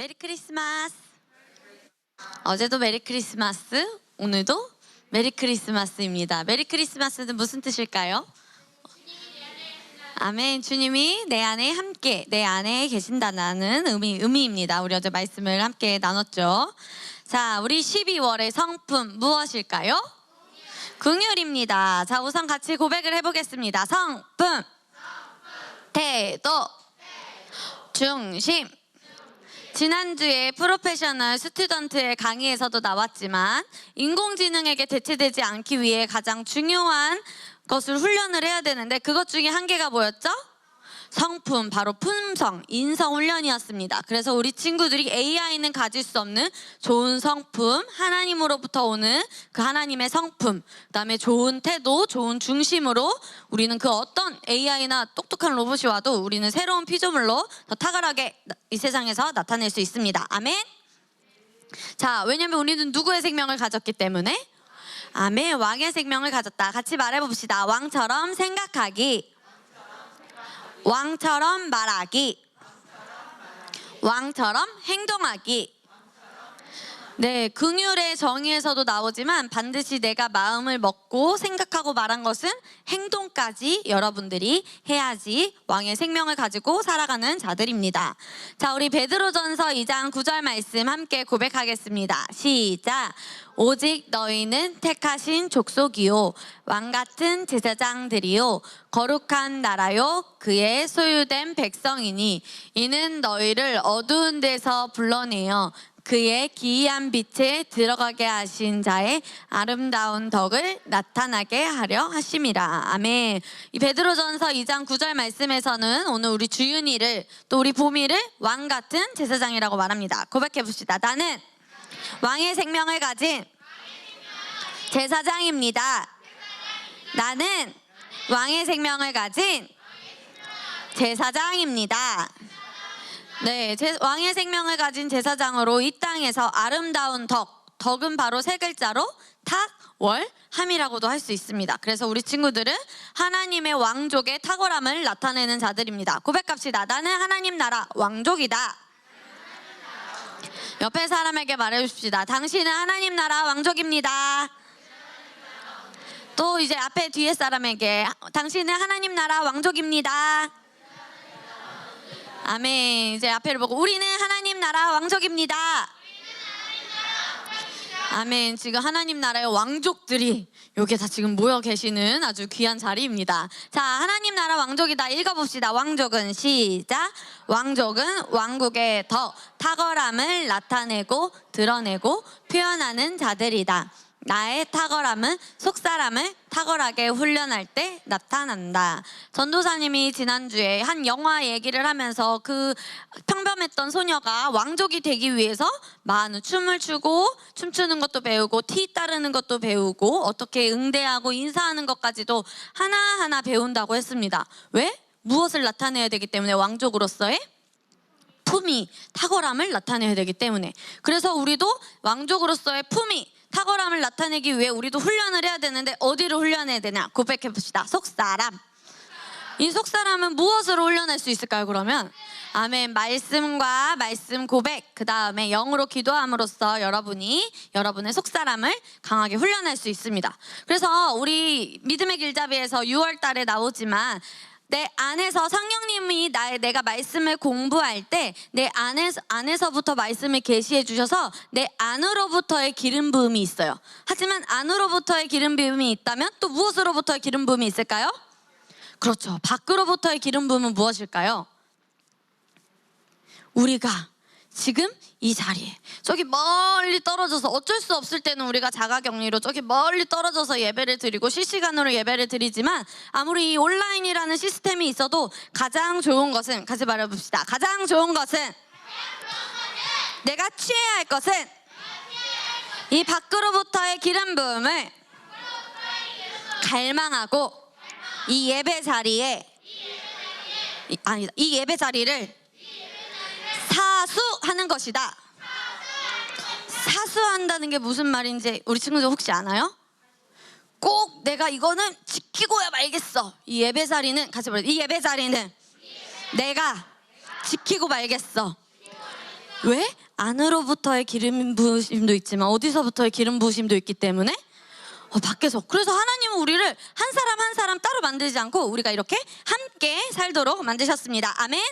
메리 크리스마스. 어제도 메리 크리스마스, 오늘도 메리 크리스마스입니다. 메리 크리스마스는 무슨 뜻일까요? 아멘. 주님이 내 안에 함께, 내 안에 계신다는 의미입니다. 우리 어제 말씀을 함께 나눴죠. 자, 우리 12월의 성품 무엇일까요? 긍휼입니다. 자, 우선 같이 고백을 해보겠습니다. 성품, 태도, 중심. 지난주에 프로페셔널 스튜던트의 강의에서도 나왔지만 인공지능에게 대체되지 않기 위해 가장 중요한 것을 훈련을 해야 되는데 그것 중에 한 개가 뭐였죠? 성품, 바로 품성, 인성 훈련이었습니다. 그래서 우리 친구들이 AI는 가질 수 없는 좋은 성품, 하나님으로부터 오는 그 하나님의 성품, 그다음에 좋은 태도, 좋은 중심으로 우리는 그 어떤 AI나 똑똑한 로봇이 와도 우리는 새로운 피조물로 더 탁월하게 이 세상에서 나타낼 수 있습니다. 아멘. 자, 왜냐면 우리는 누구의 생명을 가졌기 때문에? 아멘. 왕의 생명을 가졌다. 같이 말해봅시다. 왕처럼 생각하기, 왕처럼 말하기, 왕처럼 행동하기. 네, 긍휼의 정의에서도 나오지만 반드시 내가 마음을 먹고 생각하고 말한 것은 행동까지 여러분들이 해야지 왕의 생명을 가지고 살아가는 자들입니다. 자, 우리 베드로전서 2장 9절 말씀 함께 고백하겠습니다. 시작. 오직 너희는 택하신 족속이요 왕같은 제사장들이요 거룩한 나라요 그의 소유된 백성이니 이는 너희를 어두운 데서 불러내어 그의 기이한 빛에 들어가게 하신 자의 아름다운 덕을 나타나게 하려 하심이라. 아멘. 이 베드로전서 2장 9절 말씀에서는 오늘 우리 주윤이를 또 우리 보미를 왕 같은 제사장이라고 말합니다. 고백해 봅시다. 나는 왕의 생명을 가진 제사장입니다. 나는 왕의 생명을 가진 제사장입니다. 네, 왕의 생명을 가진 제사장으로 이 땅에서 아름다운 덕은 바로 세 글자로 탁월함이라고도 할 수 있습니다. 그래서 우리 친구들은 하나님의 왕족의 탁월함을 나타내는 자들입니다. 고백합시다. 나는 하나님 나라 왕족이다. 옆에 사람에게 말해줍시다. 당신은 하나님 나라 왕족입니다. 또 이제 앞에 뒤에 사람에게 당신은 하나님 나라 왕족입니다. 아멘. 이제 앞에를 보고 우리는 하나님 나라 왕족입니다. 아멘. 지금 하나님 나라의 왕족들이 여기에 다 지금 모여 계시는 아주 귀한 자리입니다. 자, 하나님 나라 왕족이다. 읽어봅시다. 왕족은 시작. 왕족은 왕국의 더 탁월함을 나타내고 드러내고 표현하는 자들이다. 나의 탁월함은 속사람을 탁월하게 훈련할 때 나타난다. 전도사님이 지난주에 한 영화 얘기를 하면서 그 평범했던 소녀가 왕족이 되기 위해서 많은 춤을 추고 춤추는 것도 배우고 티 따르는 것도 배우고 어떻게 응대하고 인사하는 것까지도 하나하나 배운다고 했습니다. 왜? 무엇을 나타내야 되기 때문에 왕족으로서의 품위, 탁월함을 나타내야 되기 때문에. 그래서 우리도 왕족으로서의 품위, 탁월함을 나타내기 위해 우리도 훈련을 해야 되는데 어디로 훈련해야 되냐? 고백해 봅시다. 속사람. 이 속사람은 무엇으로 훈련할 수 있을까요? 그러면 아멘. 말씀과 말씀 고백, 그 다음에 영으로 기도함으로써 여러분의 속사람을 강하게 훈련할 수 있습니다. 그래서 우리 믿음의 길잡이에서 6월 달에 나오지만 내 안에서 성령님이 내가 말씀을 공부할 때 내 안에서부터 말씀을 계시해 주셔서 내 안으로부터의 기름 부음이 있어요. 하지만 안으로부터의 기름 부음이 있다면 또 무엇으로부터의 기름 부음이 있을까요? 그렇죠. 밖으로부터의 기름 부음은 무엇일까요? 우리가 지금 이 자리에 저기 멀리 떨어져서 어쩔 수 없을 때는 우리가 자가격리로 저기 멀리 떨어져서 예배를 드리고 실시간으로 예배를 드리지만 아무리 이 온라인이라는 시스템이 있어도 가장 좋은 것은 같이 말해봅시다. 가장 좋은 것은 내가 취해야 할 것은 이 밖으로부터의 기름 부음을 갈망하고 이 예배 자리에 이 예배 자리를 사수하는 것이다. 사수한다는 게 무슨 말인지 우리 친구들 혹시 아나요? 꼭 내가 이거는 지키고야 말겠어. 이 예배 자리는 이 예배 자리는 내가 지키고 말겠어. 왜? 안으로부터의 기름 부으심도 있지만 어디서부터의 기름 부으심도 있기 때문에 밖에서. 그래서 하나님은 우리를 한 사람 한 사람 따로 만들지 않고 우리가 이렇게 함께 살도록 만드셨습니다. 아멘.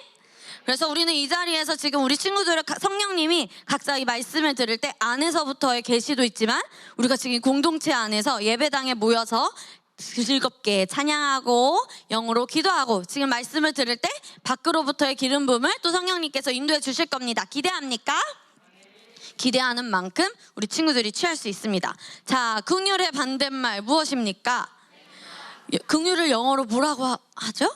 그래서 우리는 이 자리에서 지금 우리 친구들의 성령님이 각자 이 말씀을 들을 때 안에서부터의 계시도 있지만 우리가 지금 공동체 안에서 예배당에 모여서 즐겁게 찬양하고 영으로 기도하고 지금 말씀을 들을 때 밖으로부터의 기름 부음을 또 성령님께서 인도해 주실 겁니다. 기대합니까? 기대하는 만큼 우리 친구들이 취할 수 있습니다. 자, 긍휼의 반대말 무엇입니까? 긍휼을 영어로 뭐라고 하죠?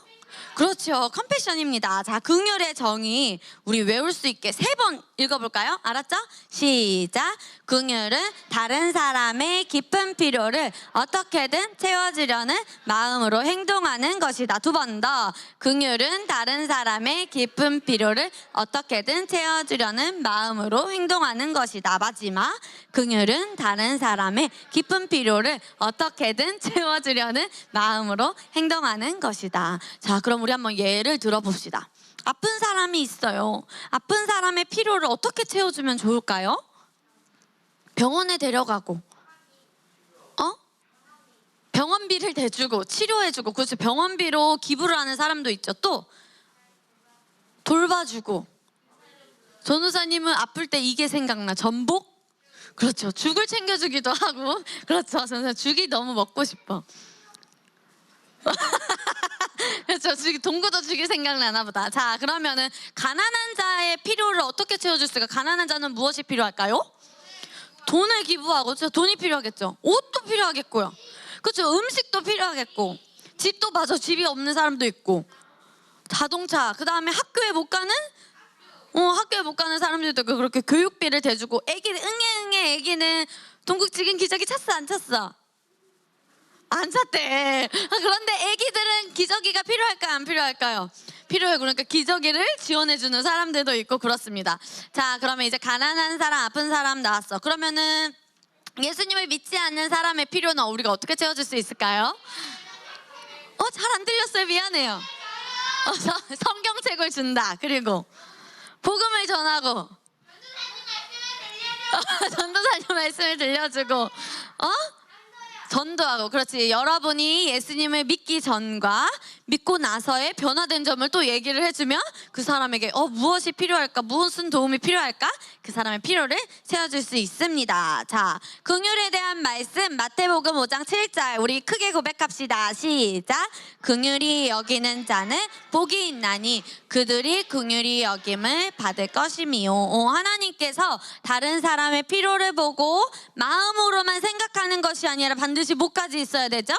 그렇죠. 컴패션입니다. 자, 긍휼의 정의 우리 외울 수 있게 3번 읽어볼까요? 알았죠? 시작. 긍휼은 다른 사람의 깊은 필요를 어떻게든 채워주려는 마음으로 행동하는 것이다. 2번 더. 긍휼은 다른 사람의 깊은 필요를 어떻게든 채워주려는 마음으로 행동하는 것이다. 마지막. 긍휼은 다른 사람의 깊은 필요를 어떻게든 채워주려는 마음으로 행동하는 것이다. 자, 그럼 우리 한번 예를 들어봅시다. 아픈 사람이 있어요. 아픈 사람의 필요를 어떻게 채워주면 좋을까요? 병원에 데려가고, 병원비를 대주고 치료해주고, 그렇죠. 병원비로 기부를 하는 사람도 있죠. 또 돌봐주고. 전우사님은 아플 때 이게 생각나. 전복? 그렇죠. 죽을 챙겨주기도 하고. 그렇죠. 저는 죽이 너무 먹고 싶어. 그렇죠. 동구도 죽이 생각나나 보다. 자, 그러면은 가난한 자의 필요를 어떻게 채워줄 수 있을까? 가난한 자는 무엇이 필요할까요? 돈을 기부하고, 그렇죠. 돈이 필요하겠죠. 옷도 필요하겠고요. 그렇죠. 음식도 필요하겠고, 집도 맞아. 집이 없는 사람도 있고, 자동차, 그 다음에 학교에 못 가는 사람들도 있고, 그렇게 교육비를 대주고, 애기는 응애 애기는 동국 지금 기저귀 찼어 안 찼어? 안 찼대. 그런데 애기들은 기저귀가 필요할까요? 안 필요할까요? 필요해. 그러니까 기저귀를 지원해주는 사람들도 있고 그렇습니다. 자, 그러면 이제 가난한 사람, 아픈 사람 나왔어. 그러면은 예수님을 믿지 않는 사람의 필요는 우리가 어떻게 채워줄 수 있을까요? 잘 안 들렸어요. 미안해요. 성경책을 준다. 그리고 복음을 전하고 전도사님 말씀을 들려주고 전도하고. 그렇지. 여러분이 예수님을 믿기 전과 믿고 나서의 변화된 점을 또 얘기를 해주면 그 사람에게 무엇이 필요할까? 무슨 도움이 필요할까? 그 사람의 필요를 채워줄 수 있습니다. 자, 긍휼에 대한 말씀 마태복음 5장 7절 우리 크게 고백합시다. 시작. 긍휼히 여기는 자는 복이 있나니 그들이 긍휼히 여김을 받을 것이미요. 하나님께서 다른 사람의 필요를 보고 마음으로만 생각하는 것이 아니라 반드시 뭐까지 있어야 되죠?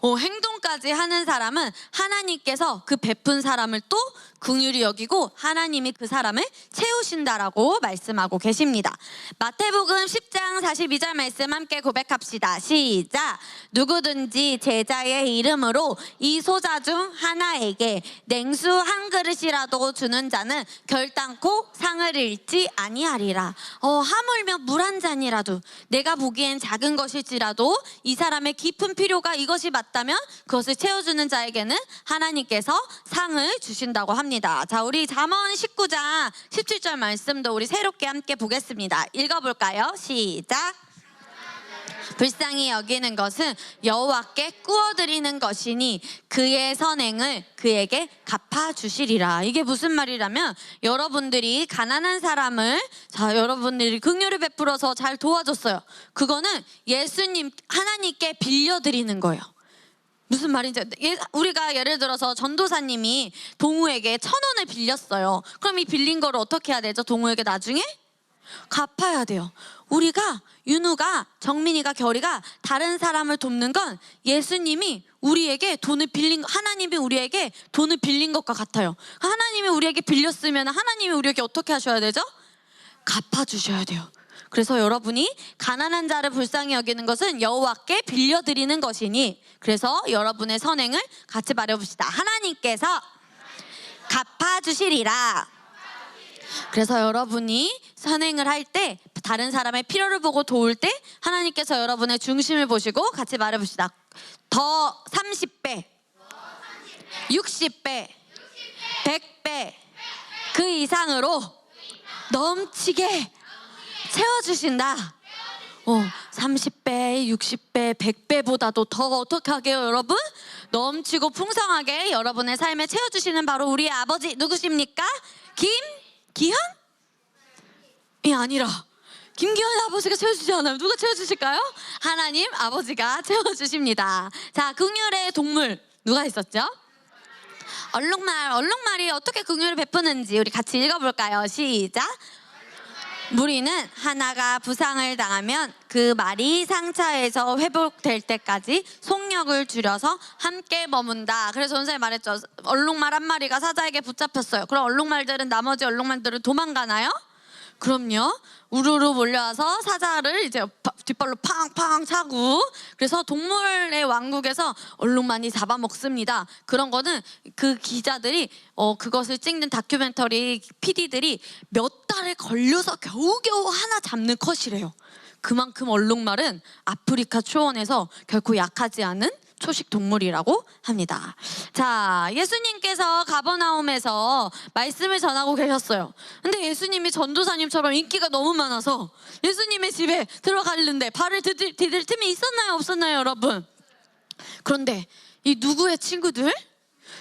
행동까지 하는 사람은 하나님께서 그 베푼 사람을 또 긍휼히 여기고 하나님이 그 사람을 채우신다라고 말씀하고 계십니다. 마태복음 10장 42절 말씀 함께 고백합시다. 시작. 누구든지 제자의 이름으로 이 소자 중 하나에게 냉수 한 그릇이라도 주는 자는 결단코 상을 잃지 아니하리라. 하물며 물 한 잔이라도 내가 보기엔 작은 것일지라도 이 사람의 깊은 필요가 이것이 맞다면 그것을 채워주는 자에게는 하나님께서 상을 주신다고 합니다. 자, 우리 잠언 19장 17절 말씀도 우리 새롭게 함께 보겠습니다. 읽어볼까요? 시작. 불쌍히 여기는 것은 여호와께 꾸어드리는 것이니 그의 선행을 그에게 갚아주시리라. 이게 무슨 말이라면 여러분들이 가난한 사람을 여러분들이 긍휼을 베풀어서 잘 도와줬어요. 그거는 예수님 하나님께 빌려드리는 거예요. 무슨 말인지 우리가 예를 들어서 전도사님이 동우에게 1,000원을 빌렸어요. 그럼 이 빌린 거를 어떻게 해야 되죠? 동우에게 나중에 갚아야 돼요. 우리가 윤우가 정민이가 결이가 다른 사람을 돕는 건 예수님이 우리에게 돈을 빌린 하나님이 우리에게 돈을 빌린 것과 같아요. 하나님이 우리에게 빌렸으면 하나님이 우리에게 어떻게 하셔야 되죠? 갚아주셔야 돼요. 그래서 여러분이 가난한 자를 불쌍히 여기는 것은 여호와께 빌려드리는 것이니 그래서 여러분의 선행을 같이 말해봅시다. 하나님께서 갚아주시리라. 그래서 여러분이 선행을 할 때 다른 사람의 필요를 보고 도울 때 하나님께서 여러분의 중심을 보시고 같이 말해봅시다. 더 30배, 60배, 100배, 그 이상으로 넘치게 채워주신다. 30배, 60배, 100배보다도 더 어떻게 하게요, 여러분? 넘치고 풍성하게 여러분의 삶에 채워주시는 바로 우리의 아버지 누구십니까? 김기현? 이 아니라 김기현 아버지가 채워주지 않아요. 누가 채워주실까요? 하나님 아버지가 채워주십니다. 자, 긍휼의 동물 누가 있었죠? 얼룩말이 어떻게 긍휼을 베푸는지 우리 같이 읽어볼까요? 시작. 무리는 하나가 부상을 당하면 그 말이 상처에서 회복될 때까지 속력을 줄여서 함께 머문다. 그래서 선생님 말했죠. 얼룩말 한 마리가 사자에게 붙잡혔어요. 그럼 얼룩말들은 나머지 얼룩말들은 도망가나요? 그럼요. 우르르 몰려와서 사자를 이제 뒷발로 팡팡 차고, 그래서 동물의 왕국에서 얼룩말이 잡아먹습니다. 그런 거는 그 기자들이 그것을 찍는 다큐멘터리 PD들이 몇 달을 걸려서 겨우겨우 하나 잡는 컷이래요. 그만큼 얼룩말은 아프리카 초원에서 결코 약하지 않은 초식 동물이라고 합니다. 자, 예수님께서 가버나움에서 말씀을 전하고 계셨어요. 근데 예수님이 전도사님처럼 인기가 너무 많아서 예수님의 집에 들어가는데 발을 디딜 틈이 있었나요, 없었나요, 여러분? 그런데 이 누구의 친구들?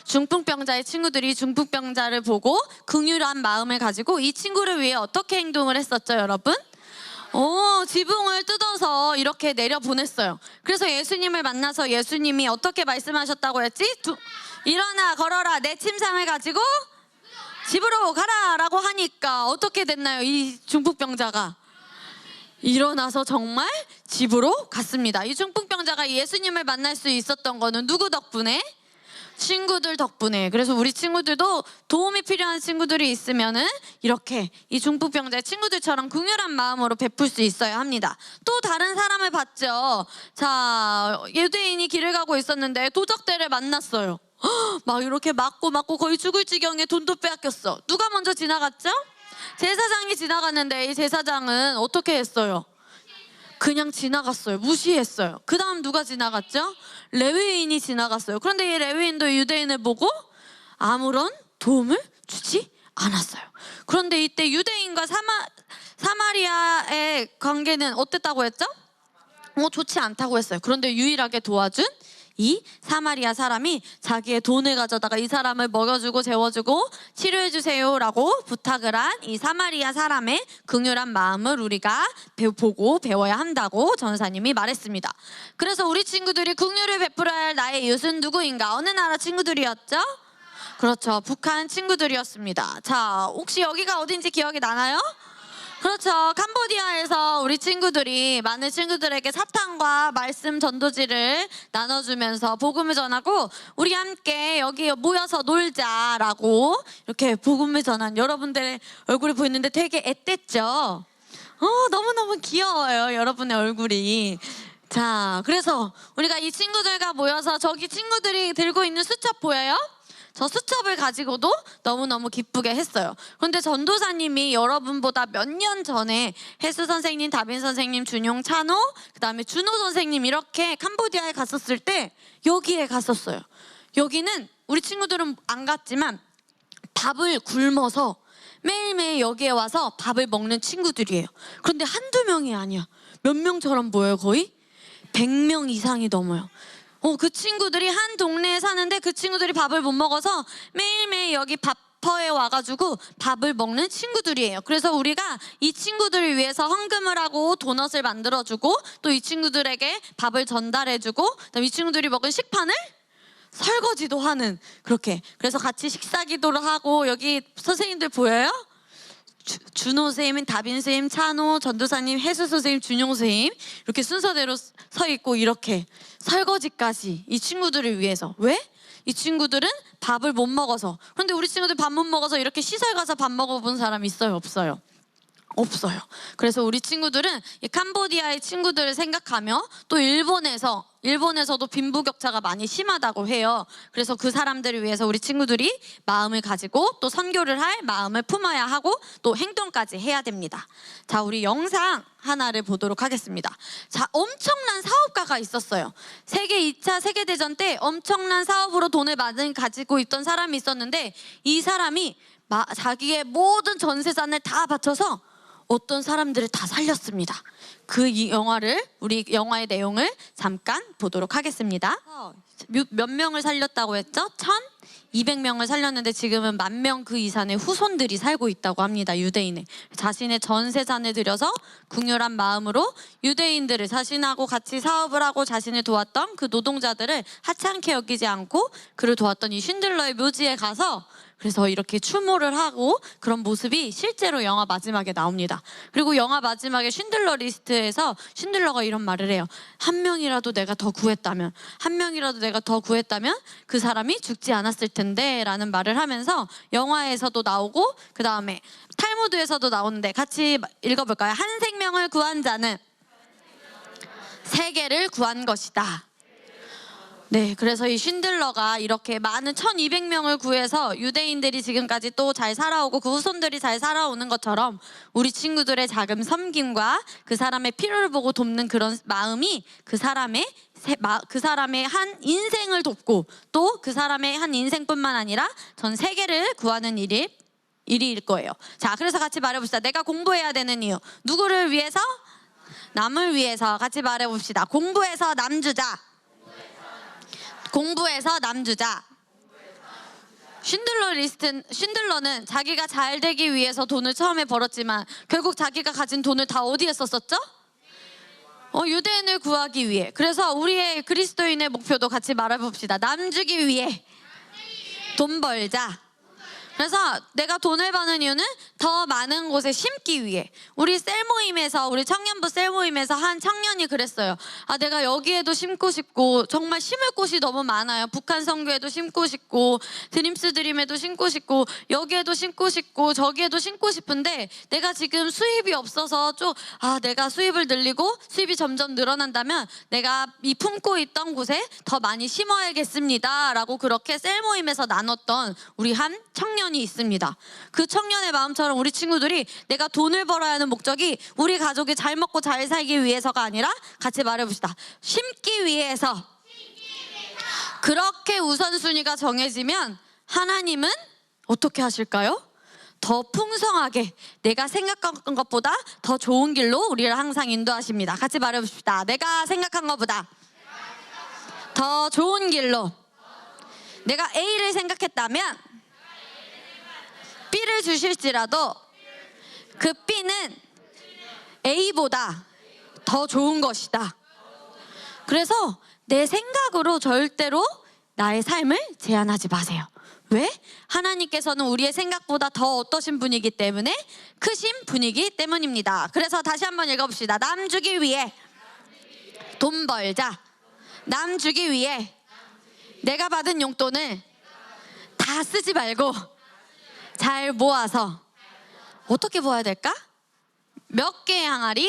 중풍병자의 친구들이 중풍병자를 보고 긍휼한 마음을 가지고 이 친구를 위해 어떻게 행동을 했었죠, 여러분? 지붕을 뜯어서 이렇게 내려보냈어요. 그래서 예수님을 만나서 예수님이 어떻게 말씀하셨다고 했지? 일어나 걸어라, 내 침상을 가지고 집으로 가라 라고 하니까 어떻게 됐나요? 이 중풍병자가 일어나서 정말 집으로 갔습니다. 이 중풍병자가 예수님을 만날 수 있었던 거는 누구 덕분에? 친구들 덕분에. 그래서 우리 친구들도 도움이 필요한 친구들이 있으면은 이렇게 이 중풍병자의 친구들처럼 긍휼한 마음으로 베풀 수 있어야 합니다. 또 다른 사람을 봤죠. 자, 유대인이 길을 가고 있었는데 도적들을 만났어요. 막 이렇게 맞고 거의 죽을 지경에 돈도 빼앗겼어. 누가 먼저 지나갔죠? 제사장이 지나갔는데 이 제사장은 어떻게 했어요? 그냥 지나갔어요. 무시했어요. 그 다음 누가 지나갔죠? 레위인이 지나갔어요. 그런데 이 레위인도 유대인을 보고 아무런 도움을 주지 않았어요. 그런데 이때 유대인과 사마리아의 관계는 어땠다고 했죠? 좋지 않다고 했어요. 그런데 유일하게 도와준 이 사마리아 사람이 자기의 돈을 가져다가 이 사람을 먹여주고 재워주고 치료해주세요 라고 부탁을 한 이 사마리아 사람의 긍휼한 마음을 우리가 보고 배워야 한다고 전사님이 말했습니다. 그래서 우리 친구들이 긍휼을 베풀어야 할 나의 이웃은 누구인가? 어느 나라 친구들이었죠? 그렇죠, 북한 친구들이었습니다. 자, 혹시 여기가 어딘지 기억이 나나요? 그렇죠. 캄보디아에서 우리 친구들이 많은 친구들에게 사탕과 말씀 전도지를 나눠주면서 복음을 전하고 우리 함께 여기 모여서 놀자라고 이렇게 복음을 전한 여러분들의 얼굴이 보이는데 되게 앳됐죠? 너무너무 귀여워요, 여러분의 얼굴이. 자, 그래서 우리가 이 친구들과 모여서 저기 친구들이 들고 있는 수첩 보여요? 저 수첩을 가지고도 너무너무 기쁘게 했어요. 그런데 전도사님이 여러분보다 몇 년 전에 혜수 선생님, 다빈 선생님, 준용, 찬호, 그 다음에 준호 선생님 이렇게 캄보디아에 갔었을 때 여기에 갔었어요. 여기는 우리 친구들은 안 갔지만 밥을 굶어서 매일매일 여기에 와서 밥을 먹는 친구들이에요. 그런데 한두 명이 아니야. 몇 명처럼 보여요, 거의? 100명 이상이 넘어요. 그 친구들이 한 동네에 사는데 그 친구들이 밥을 못 먹어서 매일매일 여기 밥터에 와가지고 밥을 먹는 친구들이에요. 그래서 우리가 이 친구들을 위해서 헌금을 하고 도넛을 만들어주고 또 이 친구들에게 밥을 전달해주고 그다음에 이 친구들이 먹은 식판을 설거지도 하는, 그렇게. 그래서 같이 식사 기도를 하고 여기 선생님들 보여요? 준호 선생님, 다빈 선생님, 찬호, 전도사님, 혜수 선생님, 준용 선생님 이렇게 순서대로 서 있고 이렇게 설거지까지 이 친구들을 위해서. 왜? 이 친구들은 밥을 못 먹어서. 그런데 우리 친구들 밥 못 먹어서 이렇게 시설 가서 밥 먹어본 사람 있어요, 없어요? 없어요. 그래서 우리 친구들은 이 캄보디아의 친구들을 생각하며 또 일본에서도 빈부격차가 많이 심하다고 해요. 그래서 그 사람들을 위해서 우리 친구들이 마음을 가지고 또 선교를 할 마음을 품어야 하고 또 행동까지 해야 됩니다. 자, 우리 영상 하나를 보도록 하겠습니다. 자, 엄청난 사업가가 있었어요. 2차 세계대전 때 엄청난 사업으로 돈을 많이 가지고 있던 사람이 있었는데 이 사람이 자기의 모든 전 재산을 다 바쳐서 어떤 사람들을 다 살렸습니다. 이 우리 영화의 내용을 잠깐 보도록 하겠습니다. 몇 명을 살렸다고 했죠? 1,200명을 살렸는데 지금은 10,000명 그 이상의 후손들이 살고 있다고 합니다. 유대인에 자신의 전 재산을 들여서 긍휼한 마음으로 유대인들을 자신하고 같이 사업을 하고 자신을 도왔던 그 노동자들을 하찮게 여기지 않고 그를 도왔던 이 쉰들러의 묘지에 가서 그래서 이렇게 추모를 하고 그런 모습이 실제로 영화 마지막에 나옵니다. 그리고 영화 마지막에 쉰들러 리스트에서 쉰들러가 이런 말을 해요. 한 명이라도 내가 더 구했다면 그 사람이 죽지 않았을 텐데 라는 말을 하면서 영화에서도 나오고 그 다음에 탈무드에서도 나오는데 같이 읽어볼까요? 한 생명을 구한 자는 세계를 구한 것이다. 네, 그래서 이 쉰들러가 이렇게 많은 1,200명을 구해서 유대인들이 지금까지 또 잘 살아오고 그 후손들이 잘 살아오는 것처럼 우리 친구들의 작은 섬김과 그 사람의 필요를 보고 돕는 그런 마음이 그 사람의 한 인생을 돕고 또 그 사람의 한 인생뿐만 아니라 전 세계를 구하는 일일 거예요. 자, 그래서 같이 말해봅시다. 내가 공부해야 되는 이유. 누구를 위해서? 남을 위해서. 같이 말해봅시다. 공부해서 남 주자. 쉰들러는 자기가 잘 되기 위해서 돈을 처음에 벌었지만 결국 자기가 가진 돈을 다 어디에 썼었죠? 유대인을 구하기 위해. 그래서 우리의 그리스도인의 목표도 같이 말해봅시다. 남 주기 위해 돈 벌자. 그래서 내가 돈을 버는 이유는 더 많은 곳에 심기 위해. 우리 청년부 셀 모임에서 한 청년이 그랬어요. 내가 여기에도 심고 싶고 정말 심을 곳이 너무 많아요. 북한 선교에도 심고 싶고 드림스 드림에도 심고 싶고 여기에도 심고 싶고 저기에도 심고 싶은데 내가 지금 수입이 없어서 내가 수입을 늘리고 수입이 점점 늘어난다면 내가 이 품고 있던 곳에 더 많이 심어야겠습니다 라고 그렇게 셀 모임에서 나눴던 우리 한 청년이 있습니다. 그 청년의 마음처럼 우리 친구들이 내가 돈을 벌어야 하는 목적이 우리 가족이 잘 먹고 잘 살기 위해서가 아니라 같이 말해봅시다. 심기 위해서. 그렇게 우선순위가 정해지면 하나님은 어떻게 하실까요? 더 풍성하게 내가 생각한 것보다 더 좋은 길로 우리를 항상 인도하십니다. 같이 말해봅시다. 내가 생각한 것보다 더 좋은 길로. 내가 A를 생각했다면 B를 주실지라도 그 B는 A보다 더 좋은 것이다. 그래서 내 생각으로 절대로 나의 삶을 제한하지 마세요. 왜? 하나님께서는 우리의 생각보다 더 어떠신 분이기 때문에 크신 분이기 때문입니다. 그래서 다시 한번 읽어봅시다. 남 주기 위해 돈 벌자. 남 주기 위해 내가 받은 용돈을 다 쓰지 말고 잘 모아서 어떻게 모아야 될까? 몇 개의 항아리?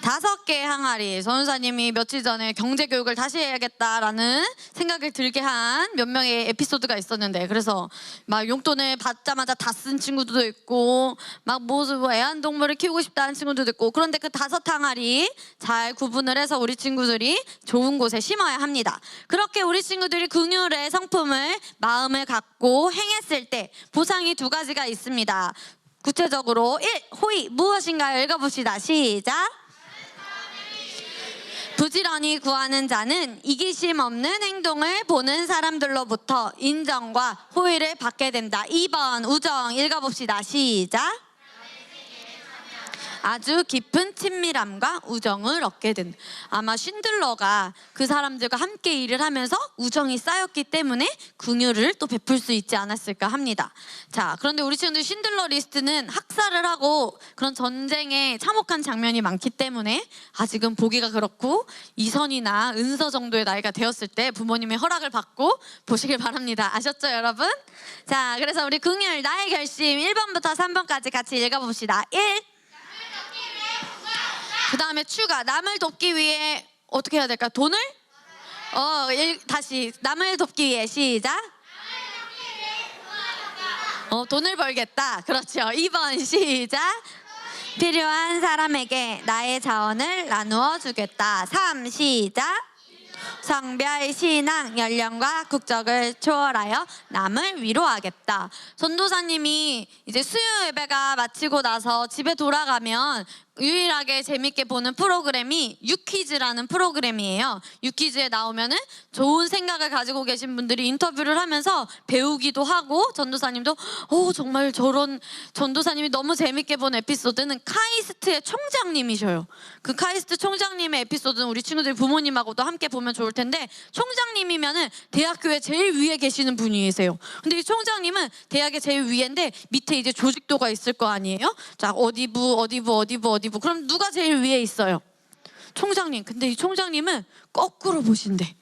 5개의 항아리. 전우사님이 며칠 전에 경제교육을 다시 해야겠다라는 생각을 들게 한 몇 명의 에피소드가 있었는데 그래서 막 용돈을 받자마자 다 쓴 친구들도 있고 막 애완동물을 키우고 싶다는 친구들도 있고 그런데 그 5항아리 잘 구분을 해서 우리 친구들이 좋은 곳에 심어야 합니다. 그렇게 우리 친구들이 긍휼의 성품을 마음을 갖고 행했을 때 보상이 2가지가 있습니다. 구체적으로 1. 호의. 무엇인가요? 읽어봅시다. 시작. 부지런히 구하는 자는 이기심 없는 행동을 보는 사람들로부터 인정과 호의를 받게 된다. 2번 우정. 읽어봅시다. 시작. 아주 깊은 친밀함과 우정을 얻게 된. 아마 쉰들러가 그 사람들과 함께 일을 하면서 우정이 쌓였기 때문에 긍휼을 또 베풀 수 있지 않았을까 합니다. 자, 그런데 우리 친구들 쉰들러 리스트는 학살을 하고 그런 전쟁에 참혹한 장면이 많기 때문에 아직은 보기가 그렇고 이선이나 은서 정도의 나이가 되었을 때 부모님의 허락을 받고 보시길 바랍니다. 아셨죠, 여러분? 자, 그래서 우리 긍휼 나의 결심 1번부터 3번까지 같이 읽어봅시다. 1. 그 다음에 추가. 남을 돕기 위해 어떻게 해야 될까? 돈을? 다시 남을 돕기 위해. 시작. 돈을 벌겠다. 그렇죠. 2번 시작. 필요한 사람에게 나의 자원을 나누어 주겠다. 3 시작. 성별, 신앙, 연령과 국적을 초월하여 남을 위로하겠다. 전도사님이 이제 수요 예배가 마치고 나서 집에 돌아가면 유일하게 재밌게 보는 프로그램이 유퀴즈라는 프로그램이에요. 유퀴즈에 나오면은 좋은 생각을 가지고 계신 분들이 인터뷰를 하면서 배우기도 하고, 전도사님도 정말 저런 전도사님이 너무 재밌게 본 에피소드는 카이스트의 총장님이셔요. 그 카이스트 총장님의 에피소드는 우리 친구들 부모님하고도 함께 보면 좋을 텐데, 총장님이면은 대학교에 제일 위에 계시는 분이세요. 근데 이 총장님은 대학의 제일 위인데 밑에 이제 조직도가 있을 거 아니에요? 자, 어디부 그럼 누가 제일 위에 있어요? 총장님. 근데 이 총장님은 거꾸로 보신대.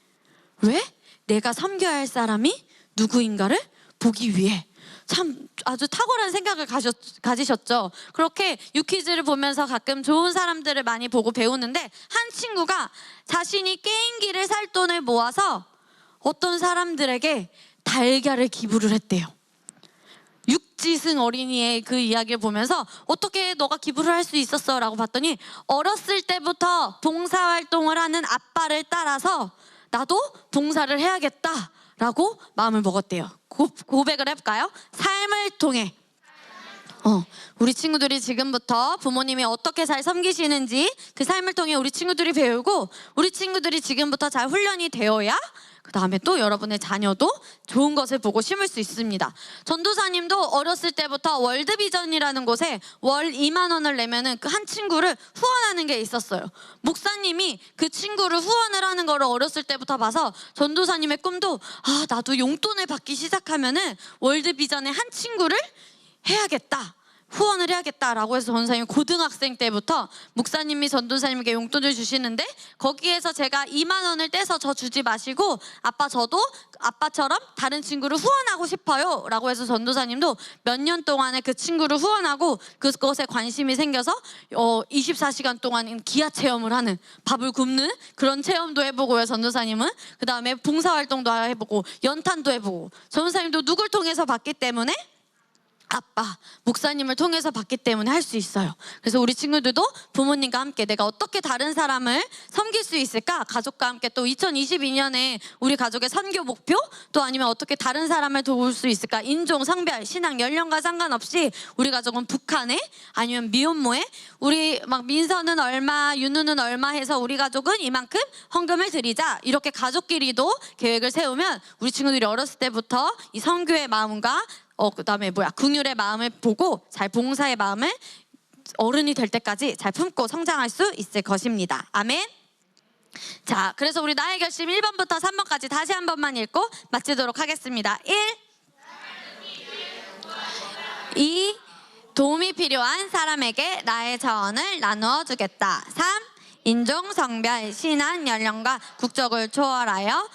왜? 내가 섬겨야 할 사람이 누구인가를 보기 위해. 참 아주 탁월한 생각을 가지셨죠. 그렇게 유퀴즈를 보면서 가끔 좋은 사람들을 많이 보고 배우는데, 한 친구가 자신이 게임기를 살 돈을 모아서 어떤 사람들에게 달걀을 기부를 했대요. 육지승 어린이의 그 이야기를 보면서 어떻게 너가 기부를 할 수 있었어? 라고 봤더니, 어렸을 때부터 봉사활동을 하는 아빠를 따라서 나도 봉사를 해야겠다 라고 마음을 먹었대요. 고백을 해볼까요? 삶을 통해. 우리 친구들이 지금부터 부모님이 어떻게 잘 섬기시는지 그 삶을 통해 우리 친구들이 배우고, 우리 친구들이 지금부터 잘 훈련이 되어야 그 다음에 또 여러분의 자녀도 좋은 것을 보고 심을 수 있습니다. 전도사님도 어렸을 때부터 월드비전이라는 곳에 월 2만 원을 내면은 그 한 친구를 후원하는 게 있었어요. 목사님이 그 친구를 후원을 하는 거를 어렸을 때부터 봐서 전도사님의 꿈도, 나도 용돈을 받기 시작하면은 월드비전의 한 친구를 해야겠다, 후원을 해야겠다라고 해서 전도사님이 고등학생 때부터 목사님이 전도사님에게 용돈을 주시는데, 거기에서 제가 2만 원을 떼서 저 주지 마시고, 아빠 저도 아빠처럼 다른 친구를 후원하고 싶어요 라고 해서 전도사님도 몇 년 동안에 그 친구를 후원하고 그것에 관심이 생겨서 24시간 동안 기아 체험을 하는, 밥을 굽는 그런 체험도 해보고요. 전도사님은 그 다음에 봉사활동도 해보고 연탄도 해보고, 전도사님도 누굴 통해서 봤기 때문에, 아빠, 목사님을 통해서 봤기 때문에 할 수 있어요. 그래서 우리 친구들도 부모님과 함께 내가 어떻게 다른 사람을 섬길 수 있을까? 가족과 함께 또 2022년에 우리 가족의 선교 목표, 또 아니면 어떻게 다른 사람을 도울 수 있을까? 인종, 성별, 신앙, 연령과 상관없이 우리 가족은 북한에 아니면 미혼모에, 우리 막 민서는 얼마, 윤우는 얼마 해서 우리 가족은 이만큼 헌금을 드리자, 이렇게 가족끼리도 계획을 세우면 우리 친구들이 어렸을 때부터 이 선교의 마음과 그다음에 긍휼의 마음을 보고 잘 봉사의 마음을 어른이 될 때까지 잘 품고 성장할 수 있을 것입니다. 아멘. 자, 그래서 우리 나의 결심 1번부터 3번까지 다시 한 번만 읽고 마치도록 하겠습니다. 1. 2. 도움이 필요한 사람에게 나의 자원을 나누어 주겠다. 3. 인종, 성별, 신앙, 연령과 국적을 초월하여.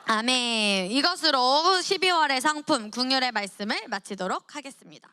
아멘. 이것으로 12월의 상품 긍휼의 말씀을 마치도록 하겠습니다.